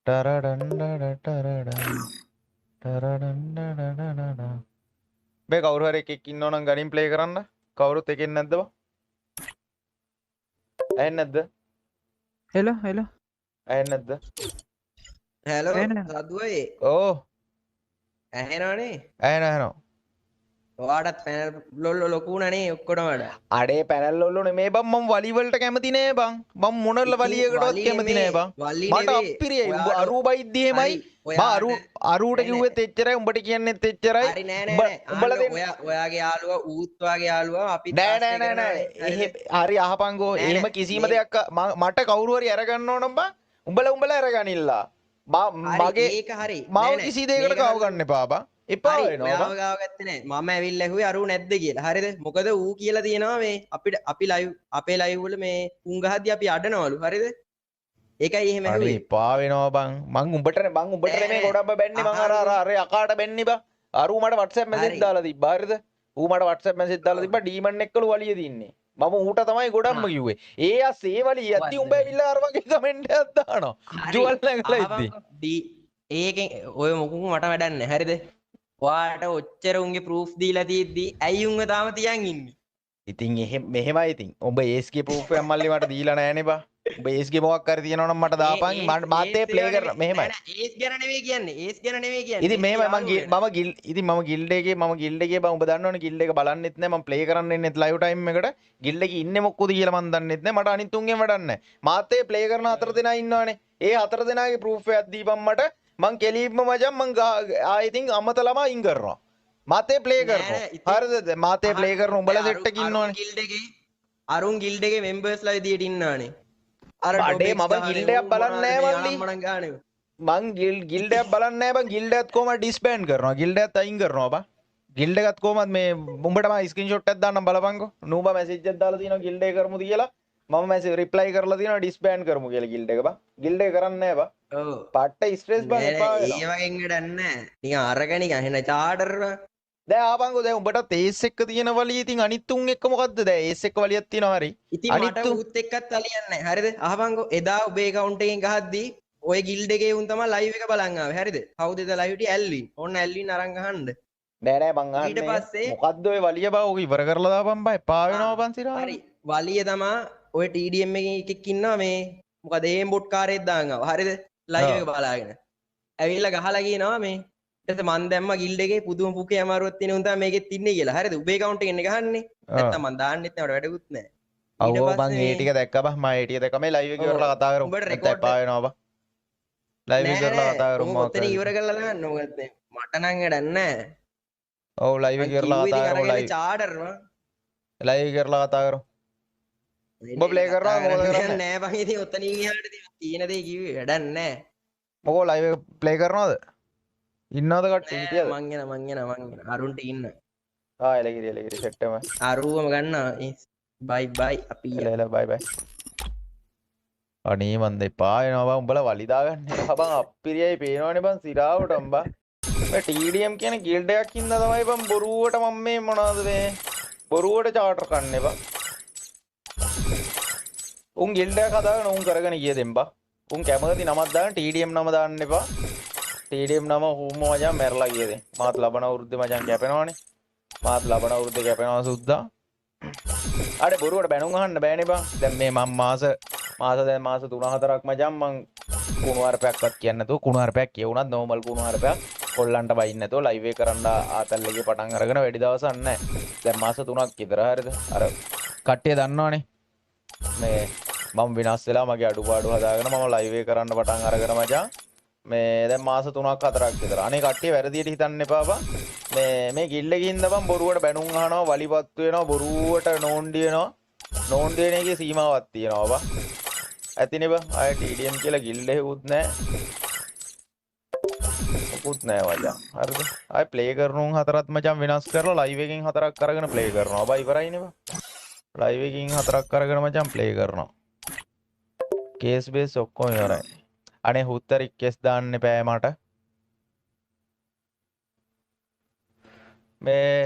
ටරඩන්ඩඩ ටරඩන්ඩඩඩඩ මේ කවුරු හරි එකෙක් ඉන්නවනම් ගනින් ප්ලේ කරන්න. කවුරුත් එකෙන් නැද්ද බං? ඇහෙන්නේ නැද්ද? හෙලෝ හෙලෝ ඇහෙන්නේ නැද්ද? හැලෝ එහෙනම්. සද්දුවයි ඕ ඇහෙනවනේ ඇහෙනවා. ඔයාටත් පැනල් ලොල්ලෝ ලොකුණනේ ඔක්කොටම වඩා අඩේ පැනල් වල නෙමේ බං මම වලි වලට කැමති නෑ බං. මම මොනල වලියකටවත් කැමති නෑ බං. මට අප්පිරියයි. උඹ අරු බයිද්දි එහෙමයි. මම අරුට කිව්වෙත් එච්චරයි. උඹට කියන්නෙත් එච්චරයි. හරි නෑ නෑ උඹලා දෙන්න ඔයාගේ යාළුවා ඌත් වාගේ යාළුවා අපි නෑ නෑ නෑ නෑ. හරි අහපන්කෝ. එහෙම කිසිම දෙයක් මට කවුරු හරි අරගන්න ඕනම් බං. උඹලා අරගනිල්ලා. මගේ ඒක හරි මාව කිසි දෙයකට කව ගන්න එපා බං. එපා වෙනවා බං. ඔයාව ගාව ගත්තේ නෑ මම ඇවිල්ලා ඇහුවේ අරු නැද්ද කියලා හරිද මොකද ඌ කියලා තියෙනවා මේ අපිට අපි ලයිව් අපේ ලයිව් වල මේ උන් ගහද්දි අපි අඩනවලු හරිද ඒකයි එහෙම අනේ ඇහුවේ එපා වෙනවා බං. මං උඹට නෙමේ ගොඩක් බැන්නේ මං අර යකාට බැන්නේ බං. අරු මට WhatsApp message දාලා තිබ්බා හරිද? ඌ මට WhatsApp message දාලා තිබ්බා ඩීමන් එක්කලු වලිය දින්නේ. මම ඌට තමයි ගොඩක්ම කිව්වේ. ඒ අස්සේ වලිය යද්දි උඹ ඇවිල්ලා අර වගේ කමෙන්ට් එකක් දානවා. ජුවල් නැගලා ඉද්දි. ඒකෙන් ඔය මොකුම මට වැඩක් නැහැ හරිද ඔයාට ඔච්චර උන්ගේ ප්‍රූෆ් දීලා තියෙද්දි ඇයි උන්ව තාම තියන් ඉන්නේ ඉතින් මෙහෙමයි ඉතින්. උඹ ඒස්ගේ ප්‍රූෆ් එකක් මල්ලි මට දීලා නැහනේ බං. උඹ ඒස්ගේ මොකක් හරි තියෙනවා නම් මට දාපන්. මාත් ඒ ප්ලේ කරන මෙහෙමයි. ඒස් ගැන නෙවෙයි කියන්නේ. ඒස් ගැන නෙවෙයි කියන්නේ. ඉතින් මෙහෙමයි මම ගිල්ඩ් එකේ බං උඹ දන්නවනේ ගිල්ඩ් එක බලන්නෙත් නැහැ. මම ප්ලේ කරන්න ඉන්නෙත් ලයිව් ටයිම් එකට. ගිල්ඩ් එකේ ඉන්නේ මොකද කියලා මම දන්නෙත් නැහැ. මට අනිත් උන්ගෙන් වැඩක් නැහැ. මාත් ඒ ප්ලේ කරන 4 දෙනා ඉන්නවනේ. ඒ 4 දෙනාගේ ප්‍රූෆ් එකක් දීපන් මට. මං කෙලින්ම මචං මං ඉතින් අම්මතලම අයින් කරනවා. මාතේ ප්ලේ කරනවා. හරිද? මාතේ ප්ලේ කරන උඹලා සෙට් එකේ ඉන්නවනේ. ගිල්ඩ් එකේ අරුන් ගිල්ඩ් එකේ මෙම්බර්ස්ලා විදියට ඉන්නවනේ. අර අඩේ මම ගිල්ඩ් එකක් බලන්නේ නැහැ මල්ලි. මං ගිල්ඩ් එකක් බලන්නේ නැහැ බං. ගිල්ඩ් එකත් කොහමද ඩිස්බෑන්ඩ් කරනවා. ගිල්ඩ් එකත් අයින් කරනවා බං. ගිල්ඩ් එකත් කොහමද මේ උඹට මම ස්ක්‍රීන්ෂොට් එකක් දාන්නම් බලපන්කෝ. නූබා මැසේජ් එකක් දාලා තියෙනවා ගිල්ඩ් එක කරමුද කියලා. මම මැසේජ් රිප්ලයි කරලා තියෙනවා ඩිස්බෑන්ඩ් කරමු කියලා ගිල්ඩ් එක බං. ගිල්ඩ් එක කරන්නේ නැහැ බං. ඔව්. පට්ට ස්ට්‍රෙස් බං එපා වෙනවා. ඒ වගේ වැඩක් නැහැ. නිකන් අරගෙන නිකන් එහෙන චාටර් දැන් ආපන්කෝ දැන් උඹට ඒස් එක්ක තියෙන වලිය ඉතින් අනිත් උන් එක්ක මොකද්ද දැන් ඒස් එක්ක වලියක් තියෙනවා හරි ඉතින් මට උත් එක්කත් අලියන්නේ නැහැ හරිද අහපන්කෝ එදා ඔබේ account එකෙන් ගහද්දී ඔය ගිල්ඩ් එකේ උන් තමයි live එක බලන් ආවේ හරිද කවුද එදා live හිටියේ ඇල්වින් ඕන්න ඇල්වින් අරන් ගහන්න නෑ මං අහන්නේ ඊට පස්සේ මොකද්ද ඔය වලිය බා ඔක ඉවර කරලා දාපන් බා එපා වෙනවා පන් සිරා හරි වලිය තමයි ඔය TDM එකෙක් ඉන්නවා මේ මොකද ඒම් බොට් කාරයෙක් දාන් ආවා හරිද live එක බලාගෙන ඇවිල්ලා ගහලා කියනවා මේ ඊට මන් දැම්ම ගිල්ඩ් එකේ පුදුම පුකේ අමාරුවක් තියෙන උන් තමයි මේකෙත් ඉන්නේ කියලා. හරිද? උබේ account එකෙන් ගහන්නේ. නැත්තම් මන් දාන්නෙත් නෑ. වැඩකුත් නෑ. ඊට පස්සේ මං ඒ ටික දැක්කා බා. මම ඒ ටික දැක්කා මේ live එකේ ඉවරලා කතා කරමු. නැත්නම් එපා වෙනවා බා. live එක ඉවරලා කතා කරමු. ඔතන ඉවර කරලා දාන්න. මොකද මට නම් වැඩක් නෑ. ඔව් live එක ඉවරලා කතා කරමු. live චාටර් live එක ඉවරලා කතා කරමු. ඔබ ප්ලේ කරනවා මොකද කරන්නේ? නෑ බං ඉතින් ඔතනින් එහාට තියෙන දේ කිව්වේ වැඩක් නෑ. මොකෝ live එක ප්ලේ කරනවද? ඉන්නවද කට්ටිය හිටියද මං එන අරුන්ට ඉන්න එලගිරි සෙට් එකම අරුවම ගන්නවා බයි බයි අපි එල බයි අනේ මන් දෙපා එනවා බං උඹලා වලි දාගන්න එපා බං අප්පිරියයි පේනවනේ බං සිරාවටම බං මේ TDM කියන ගිල්ඩ් එකක් ඉඳලා තමයි බං බොරුවට මම මේ මොනවද මේ බොරුවට චාටර් කන්නේ බං උන් ගිල්ඩ් එකක් හදාගෙන උන් කරගෙන ගිය දෙම් බං උන් කැමති නමක් දාන්න TDM නම දාන්න එපා TDM නම හුම්ම මචං මැරලා ගියද මාත් ලබන අවුරුද්දේ මචං කැපෙනවනේ මාත් ලබන අවුරුද්දේ කැපෙනවා සුද්දා අර බොරුවට බැනුම් අහන්න බෑනේ බං දැන් මේ මම මාස 3-4ක් මචං මං කුණුහරුපයක්වත් කියන්නේ නැතුව කුණුහරුපයක් කියවුණත් නෝමල් කුණුහරුපයක් කොල්ලන්ට බයින්න නැතුව ලයිව් එක කරන්න ආතල් එකේ පටන් අරගෙන වැඩි දවසක් නැහැ දැන් මාස 3ක් විතර හරියද අර කට්ටිය දන්නවනේ මේ මම විනාශ වෙලා මගේ අඩුපාඩු හදාගෙන මම ලයිව් එක කරන්න පටන් අරගෙන මචං මේ දැන් මාස 3-4ක් විතර. අනේ කට්ටිය වැරදියට හිතන්න එපා බං. මේ ගිල්ඩ් එකේ ඉඳන් බං බොරුවට බැනුම් අහනවා, වලිපත් වෙනවා, බොරුවට නෝන්ඩි වෙනවා. නෝන්ඩි වෙන එකේ සීමාවක් තියෙනවා බං. ඇතිනේ බං. ආය TDM කියලා ගිල්ඩ් එකකුත් නැහැ. මොකුත් නැහැ මචං. හරිද? ආය ප්ලේ කරනුන් 4ක් මචං වෙනස් කරලා ලයිව් එකෙන් 4ක් අරගෙන ප්ලේ කරනවා. බං ඉවරයිනේ බං. ලයිව් එකකින් 4ක් අරගෙන මචං ප්ලේ කරනවා. කේස් බේස් ඔක්කොම ඉවරයි. අනේ හුත්ත රික්වෙස්ට් දාන්න එපා මට මේ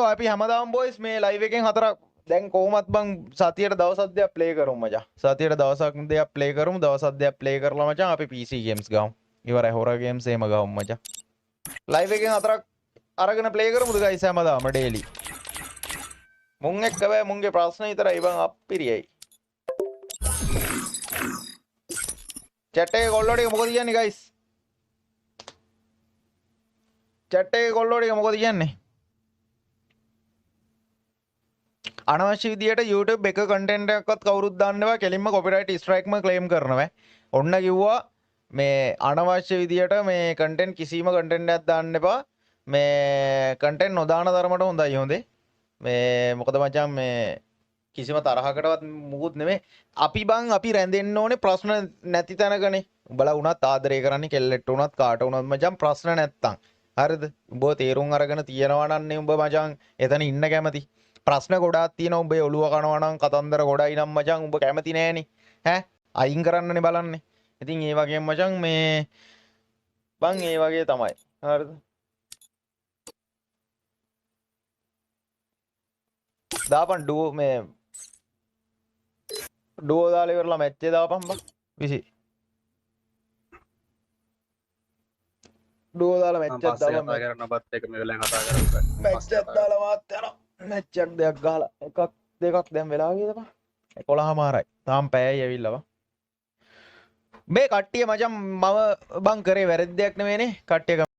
අපි හැමදාම බොයිස් මේ ලයිව් එකෙන් 4ක් දැන් කොහොමත් බං සතියට දවසක් දෙයක් ප්ලේ කරමු මචං. සතියට දවසක් දෙයක් ප්ලේ කරමු. දවසක් දෙයක් ප්ලේ කරලා මචං අපි PC games ගමු. ඉවරයි හොරර් games එහෙම ගමු මචං. ලයිව් එකෙන් හතරක් අරගෙන ප්ලේ කරමුද ගයිස් හැමදාම ඩේලි. මුන් එක්ක බෑ මුන්ගේ ප්‍රශ්න විතරයි බං අප්පිරියයි. chat එකේ කොල්ලෝ ටික මොකද කියන්නේ ගයිස්? chat එකේ කොල්ලෝ ටික මොකද කියන්නේ? අනවශ්‍ය විදියට YouTube එක කන්ටෙන්ට් එකක්වත් කවුරුත් දාන්න එපා. කෙලින්ම copyright strike ම claim කරනවා. ඔන්න කිව්වා මේ අනවශ්‍ය විදියට මේ කන්ටෙන්ට් කිසිම කන්ටෙන්ට් එකක් දාන්න එපා. මේ කන්ටෙන්ට් නොදාන තරමට හොඳයි හොඳේ. මේ මොකද මචං මේ කිසිම තරහකටවත් මුකුත් නෙමෙයි. අපි බං අපි රැඳෙන්න ඕනේ ප්‍රශ්න නැති තැනකනේ. උඹලා වුණත් ආදරය කරන්නේ කෙල්ලෙට්ට වුණත් කාට වුණත් මචං ප්‍රශ්න නැත්තම්. හරිද? උඹ තේරුම් අරගෙන තියනවා නම් උඹ මචං එතන ඉන්න කැමති. ප්‍රශ්න ගොඩාක් තියෙනවා උඹේ ඔළුව කනවා නම් කතන්දර ගොඩයි නම් මචං උඹ කැමති නෑනේ ඈ අයින් කරන්නනේ බලන්නේ. ඉතින් ඒ වගේම මචං මේ බං ඒ වගේ තමයි. හරිද? දාපන් ඩුවෝ මේ ඩුවෝ දාලා ඉවරලා මැච් එක දාපන් බං 20 ඩුවෝ දාලා මැච් එකක් දාපන් කතා කරන බත් එක මේ වෙලාවෙන් කතා කරලා මැච් එකක් දාලා මාත් යනවා මැච් එකක් දෙකක් ගහලා එකක් දෙකක් දැන් වෙලා ගියද බං 11:00මාරයි තාම පැයයි ඇවිල්ලා බං මේ කට්ටිය මචං මම බං කරේ වැරද්දයක් නෙවෙයිනේ කට්ටිය